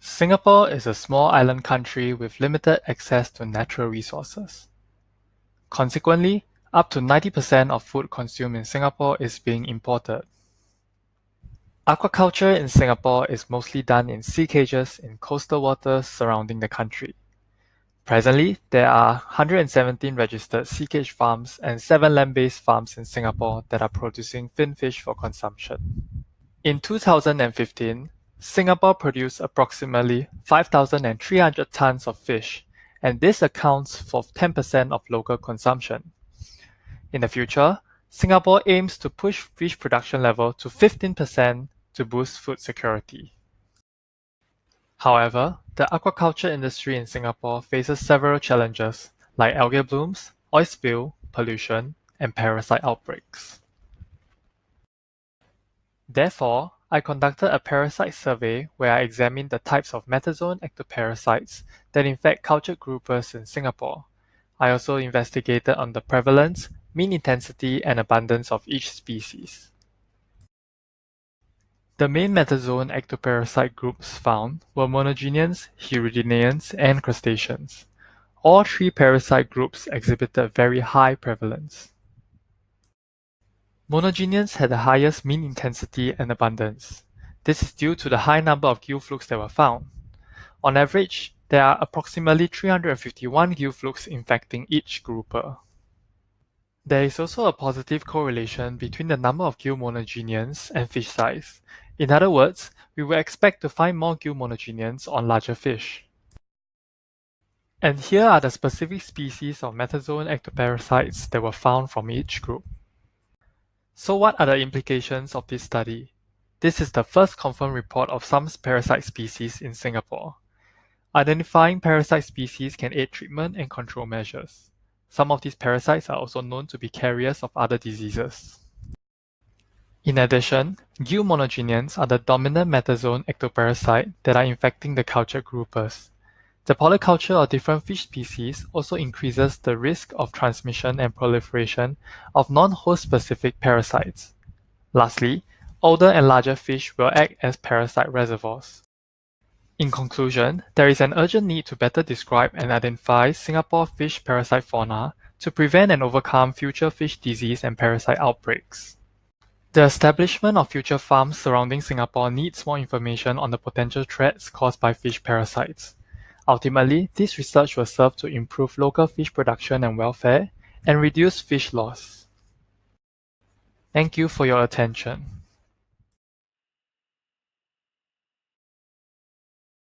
Singapore is a small island country with limited access to natural resources. Consequently, up to 90% of food consumed in Singapore is being imported. Aquaculture in Singapore is mostly done in sea cages in coastal waters surrounding the country. Presently, there are 117 registered sea cage farms and 7 land-based farms in Singapore that are producing finfish for consumption. In 2015, Singapore produced approximately 5,300 tons of fish, and this accounts for 10% of local consumption. In the future, Singapore aims to push fish production level to 15% to boost food security. However, the aquaculture industry in Singapore faces several challenges like algae blooms, oil spill, pollution, and parasite outbreaks. Therefore, I conducted a parasite survey where I examined the types of metazoan ectoparasites that infect cultured groupers in Singapore. I also investigated on the prevalence, mean intensity, and abundance of each species. The main metazoan ectoparasite groups found were monogenians, hirudinans, and crustaceans. All three parasite groups exhibited very high prevalence. Monogenians had the highest mean intensity and abundance. This is due to the high number of gill flukes that were found. On average, there are approximately 351 gill flukes infecting each grouper. There is also a positive correlation between the number of gill monogenians and fish size. In other words, we would expect to find more gill monogenians on larger fish. And here are the specific species of metazoan ectoparasites that were found from each group. So what are the implications of this study? This is the first confirmed report of some parasite species in Singapore. Identifying parasite species can aid treatment and control measures. Some of these parasites are also known to be carriers of other diseases. In addition, gill monogenians are the dominant metazoan ectoparasite that are infecting the cultured groupers. The polyculture of different fish species also increases the risk of transmission and proliferation of non-host specific parasites. Lastly, older and larger fish will act as parasite reservoirs. In conclusion, there is an urgent need to better describe and identify Singapore fish parasite fauna to prevent and overcome future fish disease and parasite outbreaks. The establishment of future farms surrounding Singapore needs more information on the potential threats caused by fish parasites. Ultimately, this research will serve to improve local fish production and welfare and reduce fish loss. Thank you for your attention.